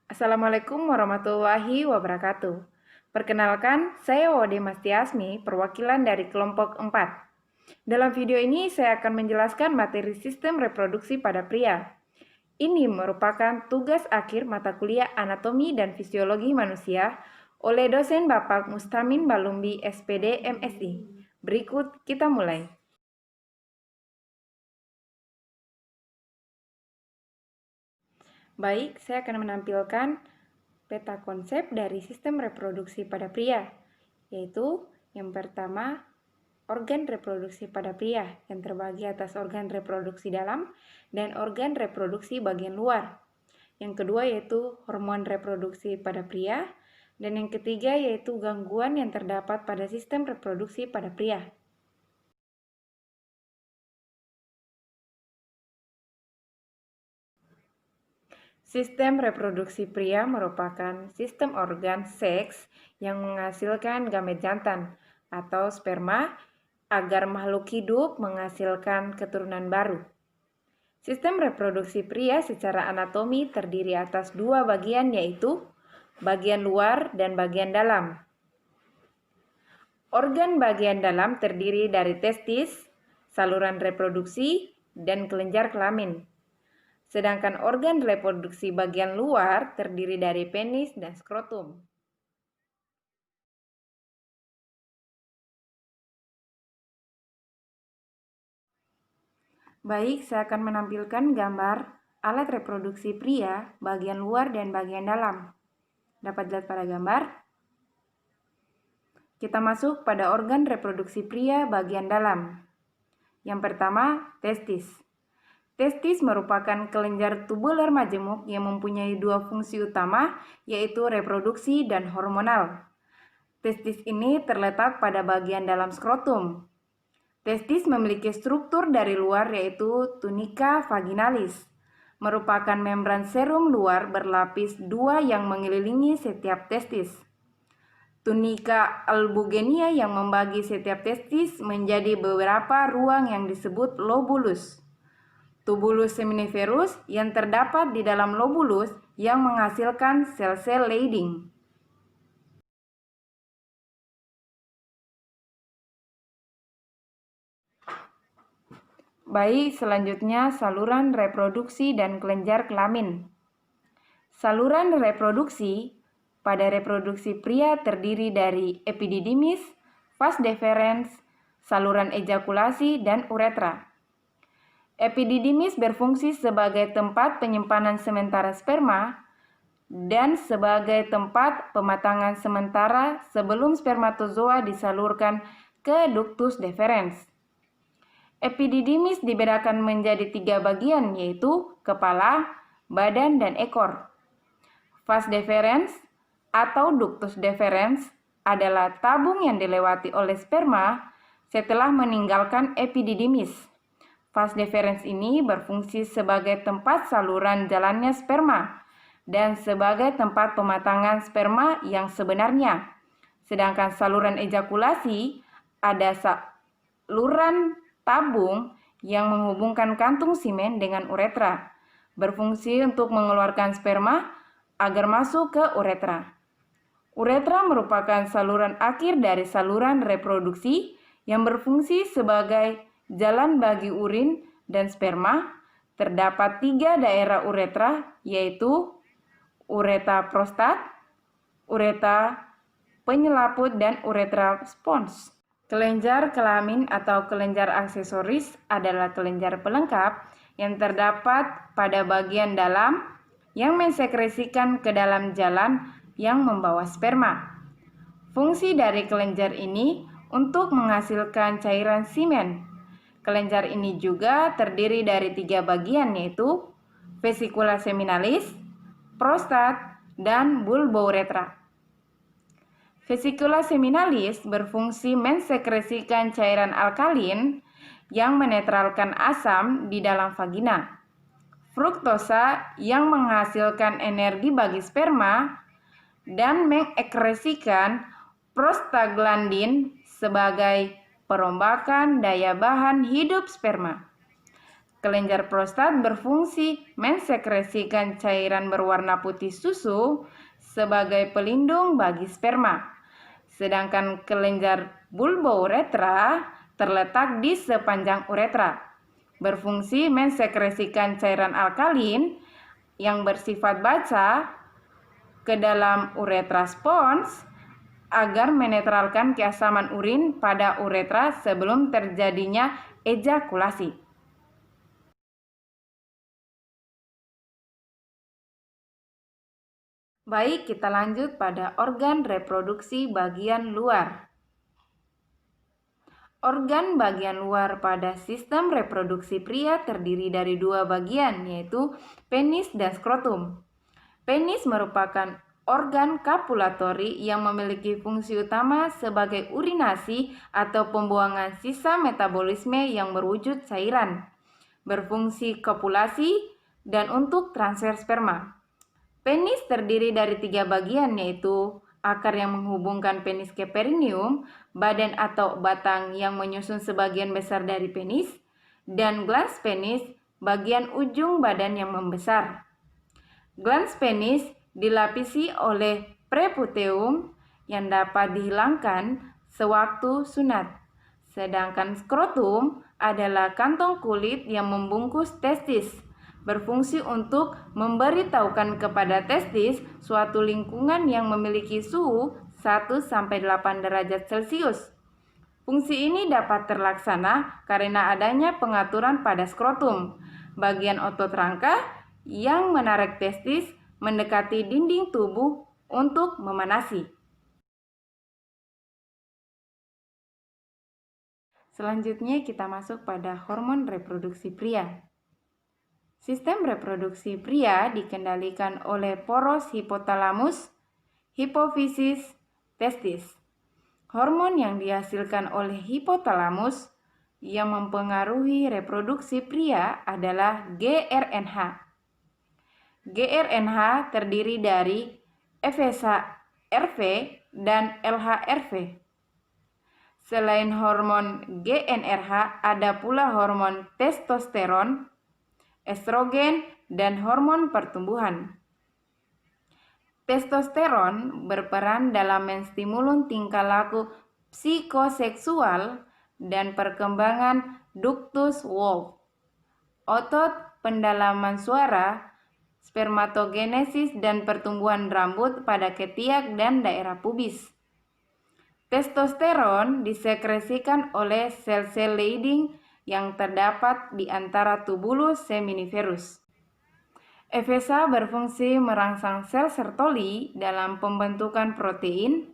Assalamualaikum warahmatullahi wabarakatuh. Perkenalkan, saya Wode Mastiasmi, perwakilan dari kelompok 4. Dalam video ini, saya akan menjelaskan materi sistem reproduksi pada pria. Ini merupakan tugas akhir mata kuliah Anatomi dan Fisiologi Manusia oleh dosen Bapak Mustamin Balumbi, SPD, MSI. Berikut kita mulai. Baik, saya akan menampilkan peta konsep dari sistem reproduksi pada pria, yaitu yang pertama, organ reproduksi pada pria yang terbagi atas organ reproduksi dalam dan organ reproduksi bagian luar. Yang kedua yaitu hormon reproduksi pada pria, dan yang ketiga yaitu gangguan yang terdapat pada sistem reproduksi pada pria. Sistem reproduksi pria merupakan sistem organ seks yang menghasilkan gamet jantan atau sperma agar makhluk hidup menghasilkan keturunan baru. Sistem reproduksi pria secara anatomi terdiri atas dua bagian, yaitu bagian luar dan bagian dalam. Organ bagian dalam terdiri dari testis, saluran reproduksi, dan kelenjar kelamin. Sedangkan organ reproduksi bagian luar terdiri dari penis dan skrotum. Baik, saya akan menampilkan gambar alat reproduksi pria bagian luar dan bagian dalam. Dapat dilihat pada gambar. Kita masuk pada organ reproduksi pria bagian dalam. Yang pertama, testis. Testis merupakan kelenjar tubular majemuk yang mempunyai dua fungsi utama, yaitu reproduksi dan hormonal. Testis ini terletak pada bagian dalam skrotum. Testis memiliki struktur dari luar, yaitu tunika vaginalis, merupakan membran serum luar berlapis dua yang mengelilingi setiap testis. Tunika albugenia yang membagi setiap testis menjadi beberapa ruang yang disebut lobulus. Tubulus seminiferus yang terdapat di dalam lobulus yang menghasilkan sel-sel Leydig. Baik, selanjutnya saluran reproduksi dan kelenjar kelamin. Saluran reproduksi pada reproduksi pria terdiri dari epididymis, vas deferens, saluran ejakulasi, dan uretra. Epididymis berfungsi sebagai tempat penyimpanan sementara sperma dan sebagai tempat pematangan sementara sebelum spermatozoa disalurkan ke ductus deferens. Epididymis dibedakan menjadi tiga bagian, yaitu kepala, badan, dan ekor. Vas deferens atau ductus deferens adalah tabung yang dilewati oleh sperma setelah meninggalkan epididymis. Vas deferens ini berfungsi sebagai tempat saluran jalannya sperma dan sebagai tempat pematangan sperma yang sebenarnya. Sedangkan saluran ejakulasi ada saluran tabung yang menghubungkan kantung semen dengan uretra, berfungsi untuk mengeluarkan sperma agar masuk ke uretra. Uretra merupakan saluran akhir dari saluran reproduksi yang berfungsi sebagai jalan bagi urin dan sperma. Terdapat tiga daerah uretra, yaitu uretra prostat, uretra penyelaput, dan uretra spons. Kelenjar kelamin atau kelenjar aksesoris adalah kelenjar pelengkap yang terdapat pada bagian dalam yang mensekresikan ke dalam jalan yang membawa sperma. Fungsi dari kelenjar ini untuk menghasilkan cairan semen. Kelenjar ini juga terdiri dari tiga bagian, yaitu vesikula seminalis, prostat, dan bulbouretra. Vesikula seminalis berfungsi mensekresikan cairan alkalin yang menetralkan asam di dalam vagina. Fruktosa yang menghasilkan energi bagi sperma dan mengekresikan prostaglandin sebagai perombakan daya bahan hidup sperma. Kelenjar prostat berfungsi mensekresikan cairan berwarna putih susu sebagai pelindung bagi sperma. Sedangkan kelenjar bulbouretra terletak di sepanjang uretra, berfungsi mensekresikan cairan alkalin yang bersifat basa ke dalam uretra spons agar menetralkan keasaman urin pada uretra sebelum terjadinya ejakulasi. Baik, kita lanjut pada organ reproduksi bagian luar. Organ bagian luar pada sistem reproduksi pria terdiri dari dua bagian, yaitu penis dan skrotum. Penis merupakan organ kopulatori yang memiliki fungsi utama sebagai urinasi atau pembuangan sisa metabolisme yang berwujud cairan, berfungsi kopulasi, dan untuk transfer sperma. Penis terdiri dari 3 bagian, yaitu akar yang menghubungkan penis ke perineum, badan atau batang yang menyusun sebagian besar dari penis, dan glans penis, bagian ujung badan yang membesar. Glans penis dilapisi oleh preputeum yang dapat dihilangkan sewaktu sunat. Sedangkan skrotum adalah kantong kulit yang membungkus testis, berfungsi untuk memberitahukan kepada testis suatu lingkungan yang memiliki suhu 1-8 derajat Celcius. Fungsi ini dapat terlaksana karena adanya pengaturan pada skrotum, bagian otot rangka yang menarik testis mendekati dinding tubuh untuk memanasi. Selanjutnya kita masuk pada hormon reproduksi pria. Sistem reproduksi pria dikendalikan oleh poros hipotalamus, hipofisis, testis. Hormon yang dihasilkan oleh hipotalamus yang mempengaruhi reproduksi pria adalah GRNH. GRNH terdiri dari FSH-RV dan LH-RV. Selain hormon GnRH, ada pula hormon testosteron, estrogen, dan hormon pertumbuhan. Testosteron berperan dalam menstimulus tingkah laku psikoseksual dan perkembangan ductus Wolff, otot pendalaman suara, spermatogenesis, dan pertumbuhan rambut pada ketiak dan daerah pubis. Testosteron disekresikan oleh sel-sel Leydig yang terdapat di antara tubulus seminiferus. FSH berfungsi merangsang sel Sertoli dalam pembentukan protein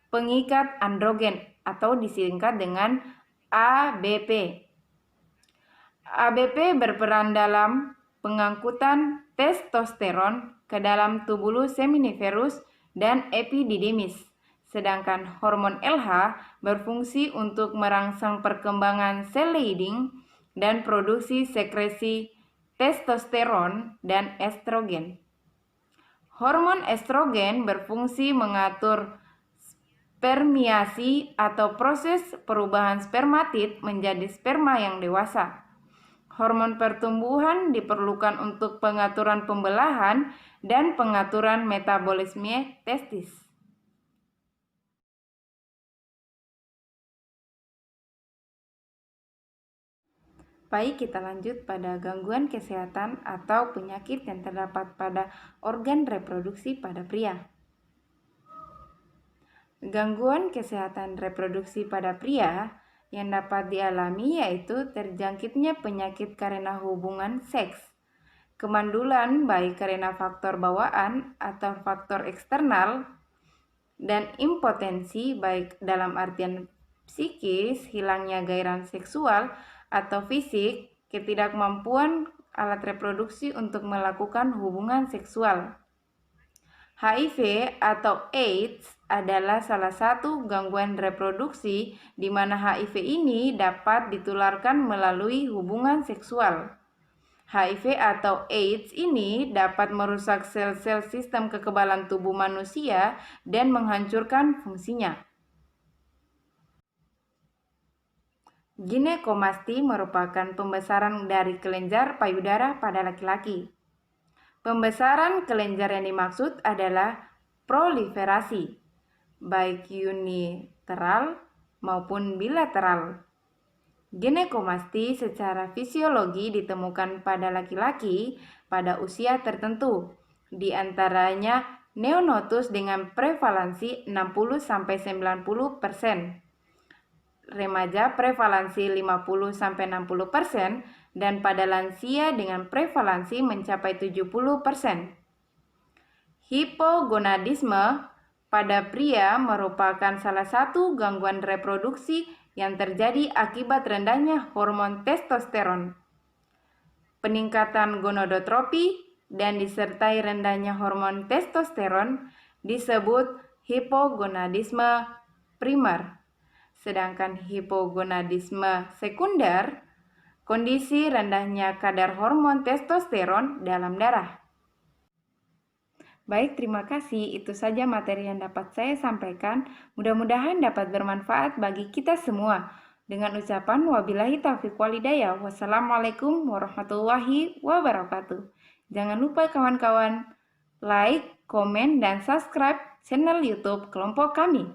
pengikat androgen atau disingkat dengan ABP. ABP berperan dalam pengangkutan testosteron ke dalam tubulus seminiferus dan epididymis. Sedangkan hormon LH berfungsi untuk merangsang perkembangan sel Leydig dan produksi sekresi testosteron dan estrogen. Hormon estrogen berfungsi mengatur spermiasi atau proses perubahan spermatid menjadi sperma yang dewasa. Hormon pertumbuhan diperlukan untuk pengaturan pembelahan dan pengaturan metabolisme testis. Baik, kita lanjut pada gangguan kesehatan atau penyakit yang terdapat pada organ reproduksi pada pria. Gangguan kesehatan reproduksi pada pria yang dapat dialami yaitu terjangkitnya penyakit karena hubungan seks, kemandulan baik karena faktor bawaan atau faktor eksternal, dan impotensi baik dalam artian psikis, hilangnya gairah seksual atau fisik, ketidakmampuan alat reproduksi untuk melakukan hubungan seksual. HIV atau AIDS adalah salah satu gangguan reproduksi di mana HIV ini dapat ditularkan melalui hubungan seksual. HIV atau AIDS ini dapat merusak sel-sel sistem kekebalan tubuh manusia dan menghancurkan fungsinya. Ginekomasti merupakan pembesaran dari kelenjar payudara pada laki-laki. Pembesaran kelenjar yang dimaksud adalah proliferasi, baik unilateral maupun bilateral. Ginekomasti secara fisiologi ditemukan pada laki-laki pada usia tertentu, di antaranya neonatus dengan prevalensi 60-90%, remaja prevalensi 50-60%, dan pada lansia dengan prevalensi mencapai 70%. Hipogonadisme pada pria merupakan salah satu gangguan reproduksi yang terjadi akibat rendahnya hormon testosteron. Peningkatan gonadotropi dan disertai rendahnya hormon testosteron disebut hipogonadisme primer. Sedangkan hipogonadisme sekunder, kondisi rendahnya kadar hormon testosteron dalam darah. Baik, terima kasih. Itu saja materi yang dapat saya sampaikan. Mudah-mudahan dapat bermanfaat bagi kita semua. Dengan ucapan wabillahi taufiq walhidayah. Wassalamualaikum warahmatullahi wabarakatuh. Jangan lupa kawan-kawan like, komen, dan subscribe channel YouTube kelompok kami.